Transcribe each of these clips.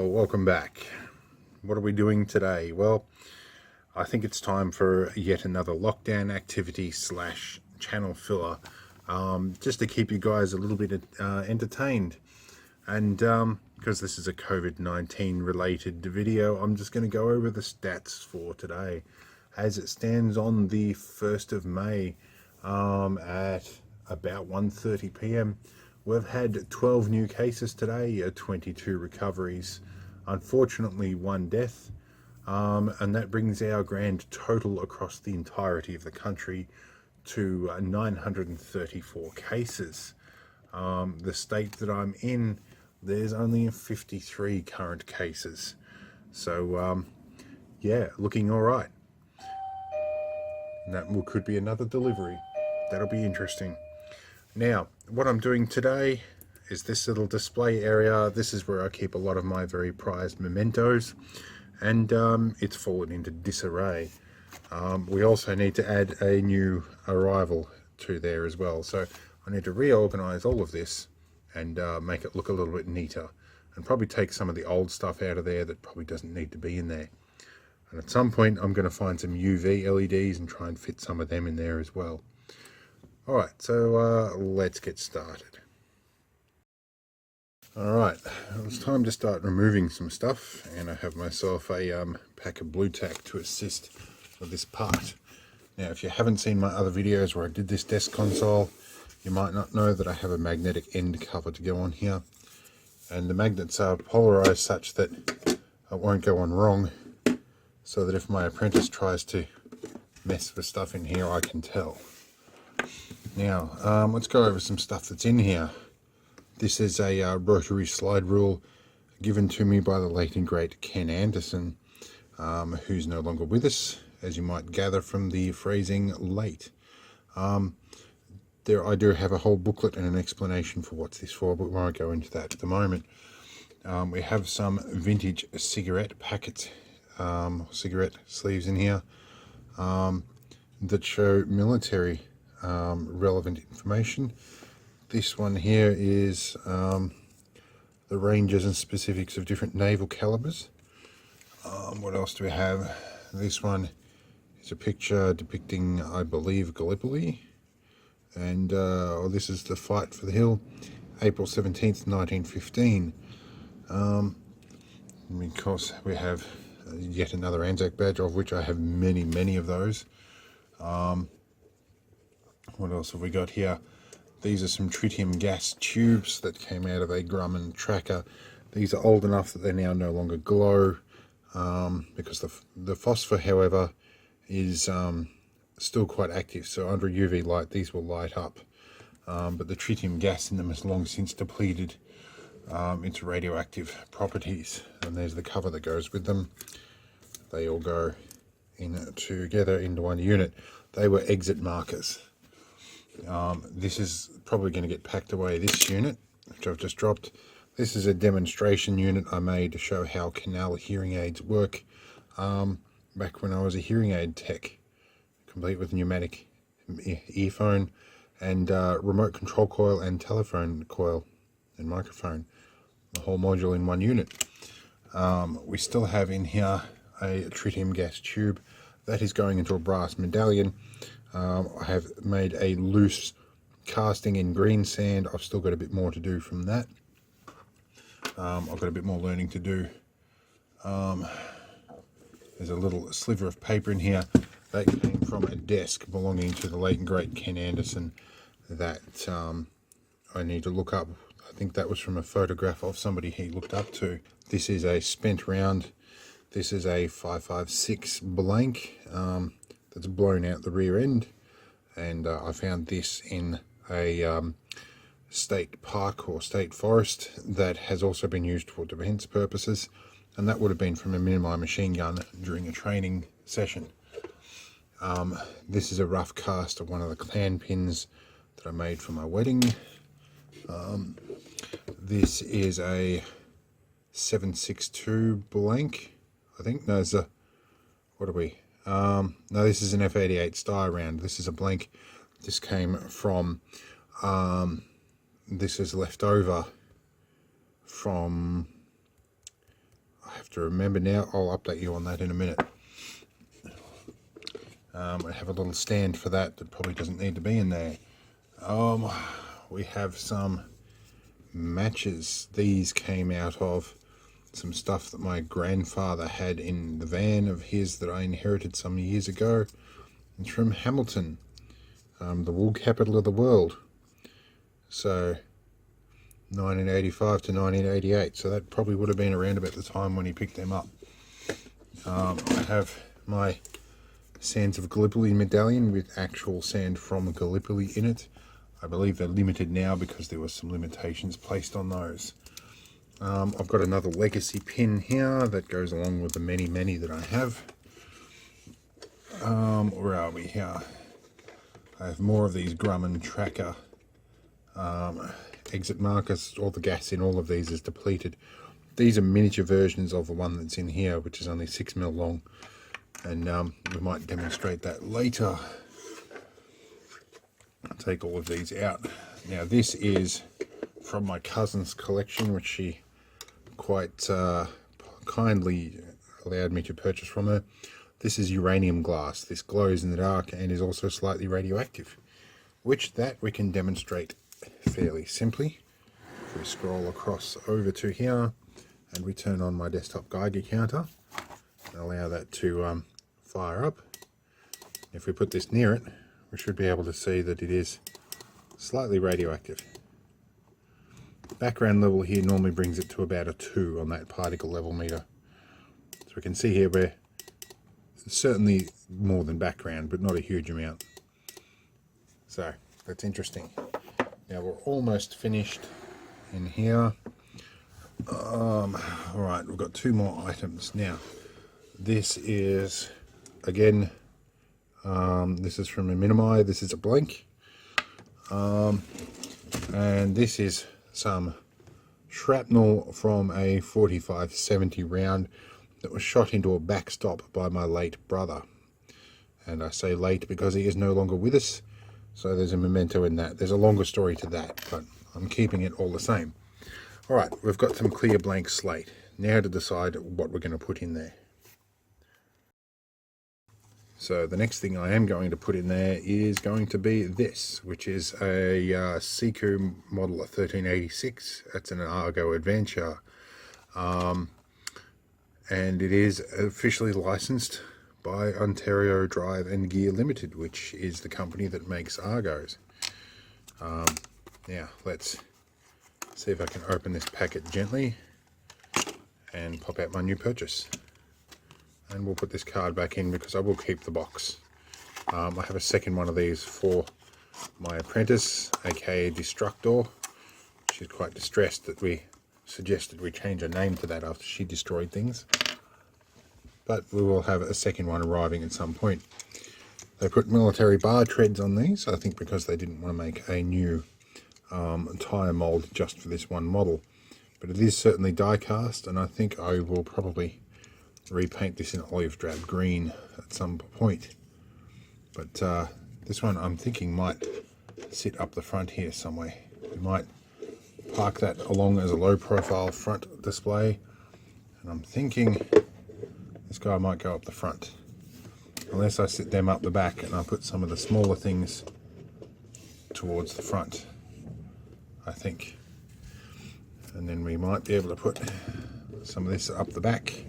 Well, welcome back. What are we doing today? Well, I think it's time for yet another lockdown activity slash channel filler, just to keep you guys a little bit entertained. And because this is a COVID-19 related video, I'm just going to go over the stats for today. As it stands on the 1st of May at about 1:30 p.m, we've had 12 new cases today, 22 recoveries, unfortunately 1 death, and that brings our grand total across the entirety of the country to 934 cases. The state that I'm in, there's only 53 current cases. So yeah, looking all right. And that could be another delivery. That'll be interesting. Now, what I'm doing today is this little display area. This is where I keep a lot of my very prized mementos, and it's fallen into disarray. We also need to add a new arrival to there as well. So I need to reorganize all of this and make it look a little bit neater, and probably take some of the old stuff out of there that probably doesn't need to be in there. And at some point I'm going to find some UV LEDs and try and fit some of them in there as well. Alright, so let's get started. Alright, it's time to start removing some stuff, and I have myself a pack of blue tack to assist with this part. Now, if you haven't seen my other videos where I did this desk console, you might not know that I have a magnetic end cover to go on here, and the magnets are polarized such that it won't go on wrong, so that if my apprentice tries to mess with stuff in here, I can tell. Now, let's go over some stuff that's in here. This is a rotary slide rule given to me by the late and great Ken Anderson, who's no longer with us, as you might gather from the phrasing late. I do have a whole booklet and an explanation for what's this for, but we won't go into that at the moment. We have some vintage cigarette packets, cigarette sleeves in here, that show military relevant information. This one here is the ranges and specifics of different naval calibers. What else do we have? This one is a picture depicting, I believe, Gallipoli, and this is the fight for the hill, April 17th 1915. Of course we have yet another Anzac badge, of which I have many of those. What else have we got here? These are some tritium gas tubes that came out of a Grumman tracker. These are old enough that they now no longer glow, because the phosphor, however, is still quite active. So under UV light, these will light up. But the tritium gas in them has long since depleted its radioactive properties. And there's the cover that goes with them. They all go in together into one unit. They were exit markers. This is probably going to get packed away, this unit, which I've just dropped. This is a demonstration unit I made to show how canal hearing aids work, back when I was a hearing aid tech, complete with pneumatic earphone and remote control coil and telephone coil and microphone, the whole module in one unit. We still have in here a tritium gas tube that is going into a brass medallion. I have made a loose casting in green sand. I've still got a bit more to do from that. I've got a bit more learning to do. There's a little sliver of paper in here that came from a desk belonging to the late and great Ken Anderson that I need to look up. I think that was from a photograph of somebody he looked up to. This is a spent round. This is a 5.56 blank. That's blown out the rear end, and I found this in a state park or state forest that has also been used for defense purposes, and that would have been from a mini machine gun during a training session. This is a rough cast of one of the clan pins that I made for my wedding. This is a 7.62 blank, I think. No, it's a, what are we? No, this is an F88 star round. This is a blank. This came from, this is left over from I have to remember now. I'll update you on that in a minute. I have a little stand for that probably doesn't need to be in there. We have some matches. These came out of some stuff that my grandfather had in the van of his that I inherited some years ago. It's from Hamilton, the wool capital of the world. So 1985 to 1988. So that probably would have been around about the time when he picked them up. I have my Sands of Gallipoli medallion with actual sand from Gallipoli in it. I believe they're limited now because there were some limitations placed on those. I've got another legacy pin here that goes along with the many that I have. Where are we here? I have more of these Grumman tracker exit markers. All the gas in all of these is depleted. These are miniature versions of the one that's in here, which is only 6mm long, and we might demonstrate that later. I'll take all of these out. Now this is from my cousin's collection, which she quite kindly allowed me to purchase from her. This is uranium glass. This glows in the dark and is also slightly radioactive, which we can demonstrate fairly simply. If we scroll across over to here and we turn on my desktop Geiger counter and allow that to fire up. If we put this near it, we should be able to see that it is slightly radioactive. Background level here normally brings it to about a 2 on that particle level meter. So we can see here we're certainly more than background, but not a huge amount. So that's interesting. Now we're almost finished in here. Alright, we've got 2 more items. Now this is again this is from a Minimi. This is a blank, and this is some shrapnel from a 45-70 round that was shot into a backstop by my late brother. And I say late because he is no longer with us, so there's a memento in that. There's a longer story to that, but I'm keeping it all the same. Alright, we've got some clear blank slate. Now to decide what we're going to put in there. So the next thing I am going to put in there is going to be this, which is a Siku model 1386. That's an Argo Adventure. And it is officially licensed by Ontario Drive and Gear Limited, which is the company that makes Argos. Now let's see if I can open this packet gently and pop out my new purchase. And we'll put this card back in because I will keep the box. I have a second one of these for my apprentice, aka Destructor. She's quite distressed that we suggested we change her name to that after she destroyed things. But we will have a second one arriving at some point. They put military bar treads on these, I think because they didn't want to make a new tyre mould just for this one model. But it is certainly die cast, and I think I will probably repaint this in olive drab green at some point. But this one I'm thinking might sit up the front here somewhere. We might park that along as a low profile front display, and I'm thinking this guy might go up the front, unless I sit them up the back and I put some of the smaller things towards the front, I think. And then we might be able to put some of this up the back.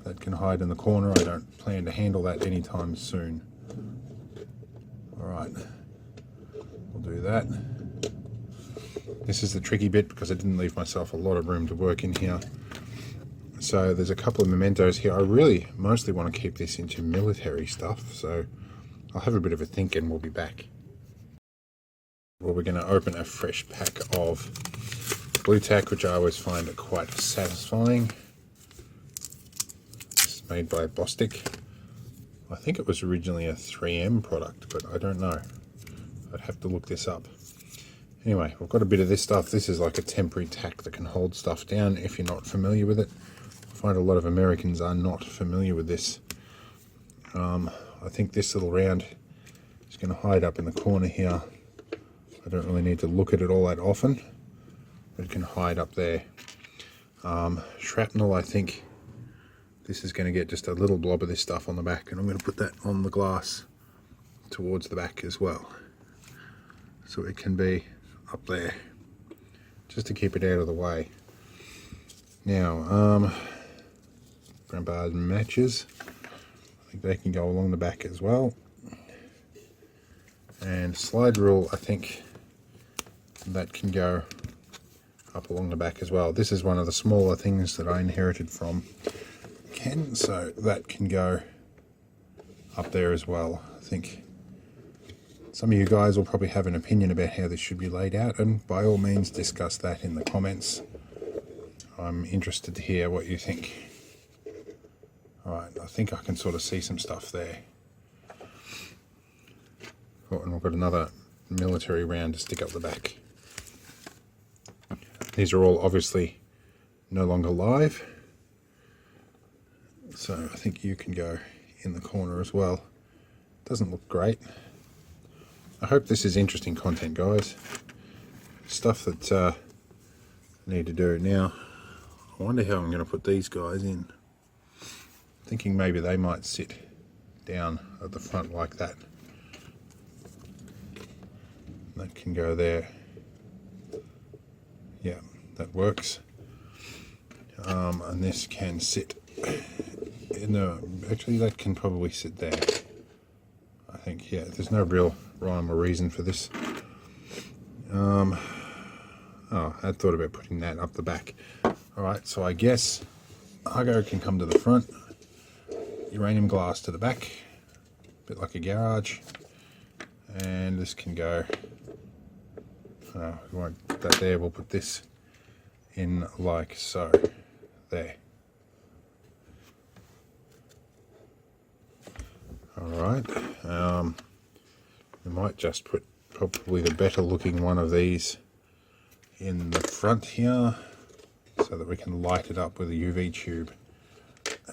That can hide in the corner. I don't plan to handle that anytime soon. Alright, we'll do that. This is the tricky bit because I didn't leave myself a lot of room to work in here. So there's a couple of mementos here. I really mostly want to keep this into military stuff, so I'll have a bit of a think and we'll be back. Well, we're going to open a fresh pack of blue tack, which I always find quite satisfying. Made by Bostik. I think it was originally a 3M product, but I don't know. I'd have to look this up. Anyway, we've got a bit of this stuff. This is like a temporary tack that can hold stuff down if you're not familiar with it. I find a lot of Americans are not familiar with this. I think this little round is going to hide up in the corner here. I don't really need to look at it all that often, but it can hide up there. Shrapnel, I think, this is going to get just a little blob of this stuff on the back, and I'm going to put that on the glass towards the back as well, so it can be up there, just to keep it out of the way. Now, grab bars and matches. I think they can go along the back as well. And slide rule, I think that can go up along the back as well. This is one of the smaller things that I inherited from Ken, so that can go up there as well. I think some of you guys will probably have an opinion about how this should be laid out, and by all means discuss that in the comments. I'm interested to hear what you think. Alright, I think I can sort of see some stuff there. Oh, and we've got another military round to stick up the back. These are all obviously no longer live, so I think you can go in the corner as well. Doesn't look great. I hope this is interesting content, guys. Stuff that I need to do. Now, I wonder how I'm going to put these guys in. Thinking maybe they might sit down at the front like that. That can go there. Yeah, that works. And this can sit in the, actually that can probably sit there. I think, yeah, there's no real rhyme or reason for this. Oh, I thought about putting that up the back. Alright, so I guess Argo can come to the front, uranium glass to the back, a bit like a garage, and this can go, we won't put that there, we'll put this in like so, there. Alright, we might just put probably the better looking one of these in the front here, so that we can light it up with a UV tube.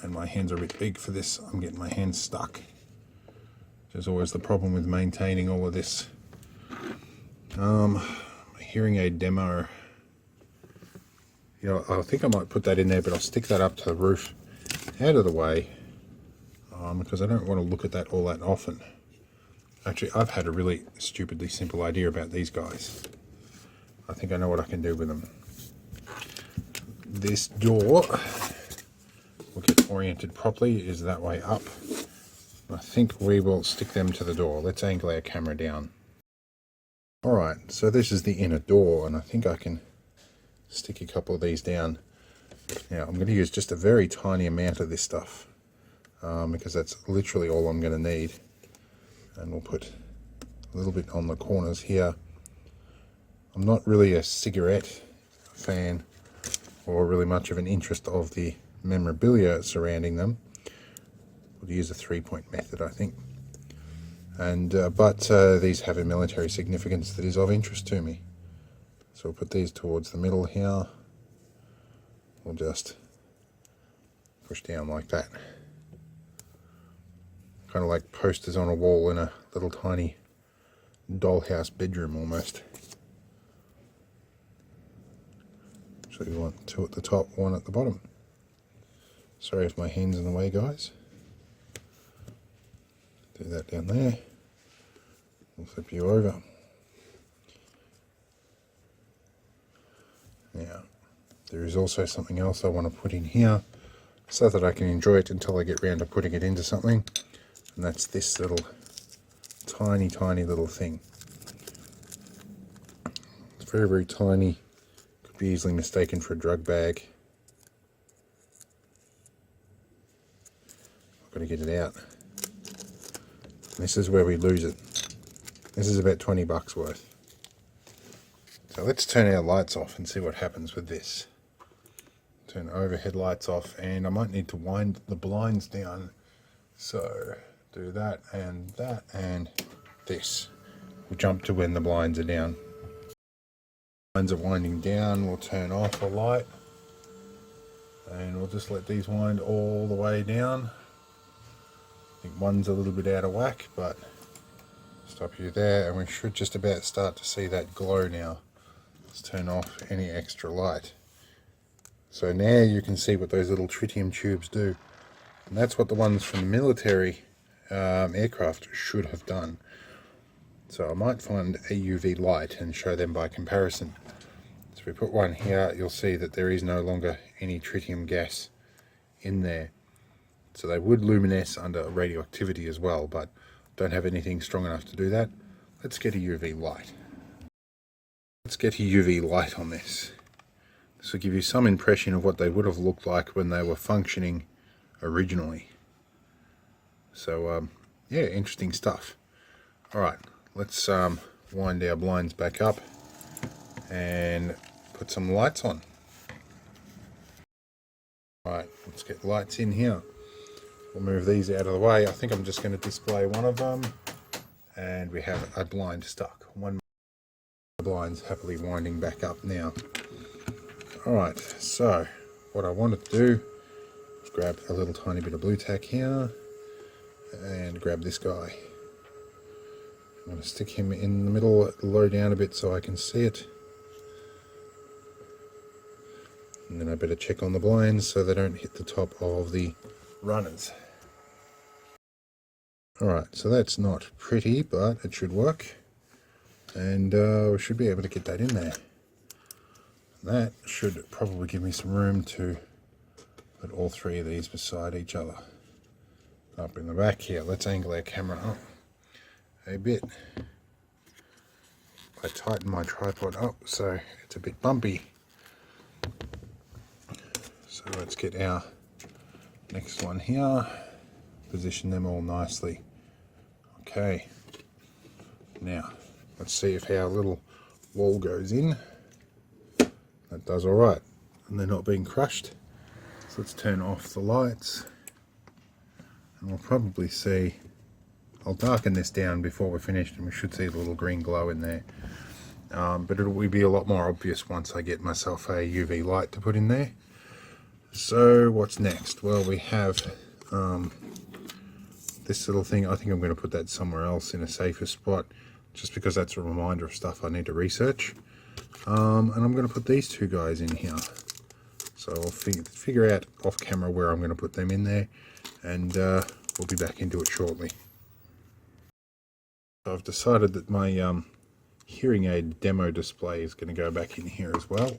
And my hands are a bit big for this, I'm getting my hands stuck, which is always the problem with maintaining all of this. Hearing aid demo, you know, I think I might put that in there, but I'll stick that up to the roof out of the way, because I don't want to look at that all that often. Actually, I've had a really stupidly simple idea about these guys. I think I know what I can do with them. This door will get oriented properly, is that way up. I think we will stick them to the door. Let's angle our camera down. Alright, so this is the inner door, and I think I can stick a couple of these down. Now I'm going to use just a very tiny amount of this stuff, because that's literally all I'm going to need. And we'll put a little bit on the corners here. I'm not really a cigarette fan, or really much of an interest of the memorabilia surrounding them. We'll use a 3-point method, I think. And but these have a military significance that is of interest to me. So we'll put these towards the middle here. We'll just push down like that. Kind of like posters on a wall in a little tiny dollhouse bedroom almost. So we want 2 at the top, 1 at the bottom. Sorry if my hand's in the way, guys. Do that down there. We'll flip you over. Now, there is also something else I want to put in here so that I can enjoy it until I get round to putting it into something. And that's this little tiny little thing. It's very, very tiny. Could be easily mistaken for a drug bag. I've got to get it out. This is where we lose it. This is about 20 bucks worth. So let's turn our lights off and see what happens with this. Turn overhead lights off, and I might need to wind the blinds down. So do that and this. We'll jump to when the blinds are down. Blinds are winding down, we'll turn off the light. And we'll just let these wind all the way down. I think one's a little bit out of whack, but stop you there, and we should just about start to see that glow now. Let's turn off any extra light. So now you can see what those little tritium tubes do. And that's what the ones from the military aircraft should have done. So I might find a UV light and show them by comparison. So we put one here, you'll see that there is no longer any tritium gas in there. So they would luminesce under radioactivity as well, but don't have anything strong enough to do that. Let's get a UV light. Let's get a UV light on this. This will give you some impression of what they would have looked like when they were functioning originally. So yeah, interesting stuff. Alright, let's wind our blinds back up and put some lights on. Alright, let's get lights in here. We'll move these out of the way. I think I'm just going to display one of them, and we have a blind stuck. One blind's happily winding back up now. Alright, so what I wanted to do is grab a little tiny bit of blue tack here and grab this guy. I'm going to stick him in the middle, low down a bit so I can see it. And then I better check on the blinds so they don't hit the top of the runners. Alright, so that's not pretty, but it should work. And we should be able to get that in there. That should probably give me some room to put all three of these beside each other. Up in the back here, let's angle our camera up a bit. I tighten my tripod up so it's a bit bumpy. So let's get our next one here, position them all nicely. Okay, now let's see if our little wall goes in. That does alright, and they're not being crushed. So let's turn off the lights, and we'll probably see, I'll darken this down before we're finished and we should see a little green glow in there. But it will be a lot more obvious once I get myself a UV light to put in there. So what's next? Well, we have this little thing. I think I'm going to put that somewhere else in a safer spot, just because that's a reminder of stuff I need to research. And I'm going to put these two guys in here. So I'll figure out off camera where I'm going to put them in there, and we'll be back into it shortly. So I've decided that my hearing aid demo display is going to go back in here as well.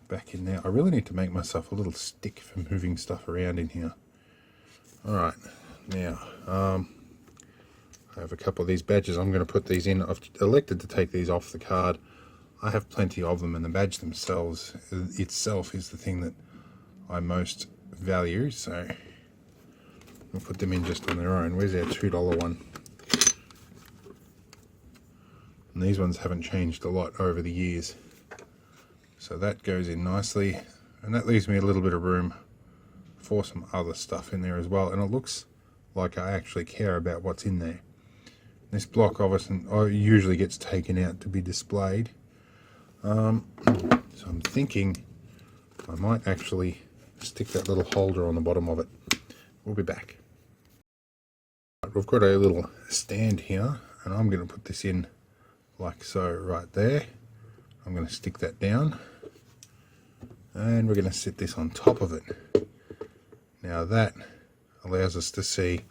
Back in there. I really need to make myself a little stick for moving stuff around in here. Alright, now I have a couple of these badges. I'm going to put these in. I've elected to take these off the card. I have plenty of them, and the badge themselves itself is the thing that I most value, so we'll put them in just on their own. Where's our $2 one? And these ones haven't changed a lot over the years. So that goes in nicely, and that leaves me a little bit of room for some other stuff in there as well, and it looks like I actually care about what's in there. This block obviously usually gets taken out to be displayed, so I'm thinking I might actually stick that little holder on the bottom of it. We'll be back. We've got a little stand here, and I'm going to put this in like so right there. I'm going to stick that down, and we're going to sit this on top of it. Now that allows us to see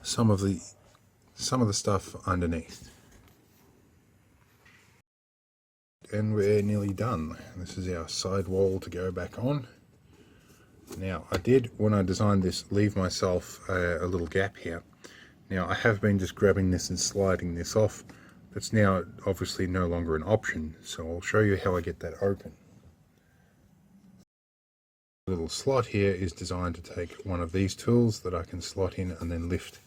some of the stuff underneath. And we're nearly done. This is our side wall to go back on. Now I did, when I designed this, leave myself a little gap here. Now I have been just grabbing this and sliding this off. That's now obviously no longer an option, so I'll show you how I get that open. The little slot here is designed to take one of these tools that I can slot in and then lift,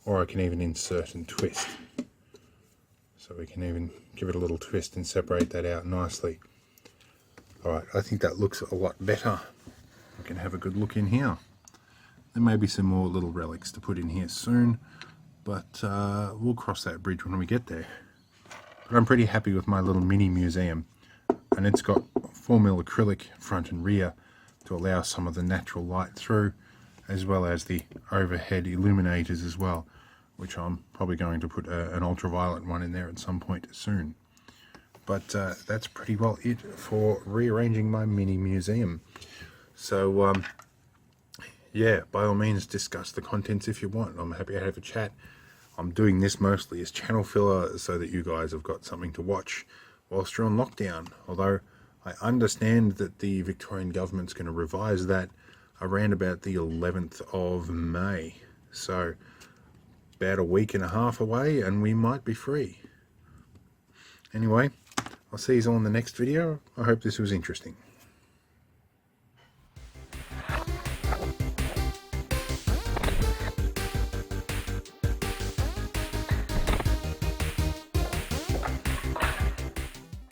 or I can even insert and twist. So we can even give it a little twist and separate that out nicely. Alright, I think that looks a lot better. We can have a good look in here. There may be some more little relics to put in here soon, but we'll cross that bridge when we get there. But I'm pretty happy with my little mini museum, and it's got 4mm acrylic front and rear to allow some of the natural light through, as well as the overhead illuminators as well, which I'm probably going to put an ultraviolet one in there at some point soon. But that's pretty well it for rearranging my mini museum. So yeah, by all means discuss the contents if you want. I'm happy to have a chat. I'm doing this mostly as channel filler so that you guys have got something to watch whilst you're on lockdown. Although I understand that the Victorian government's going to revise that around about the 11th of May. So about a week and a half away and we might be free. Anyway, I'll see you all in the next video. I hope this was interesting.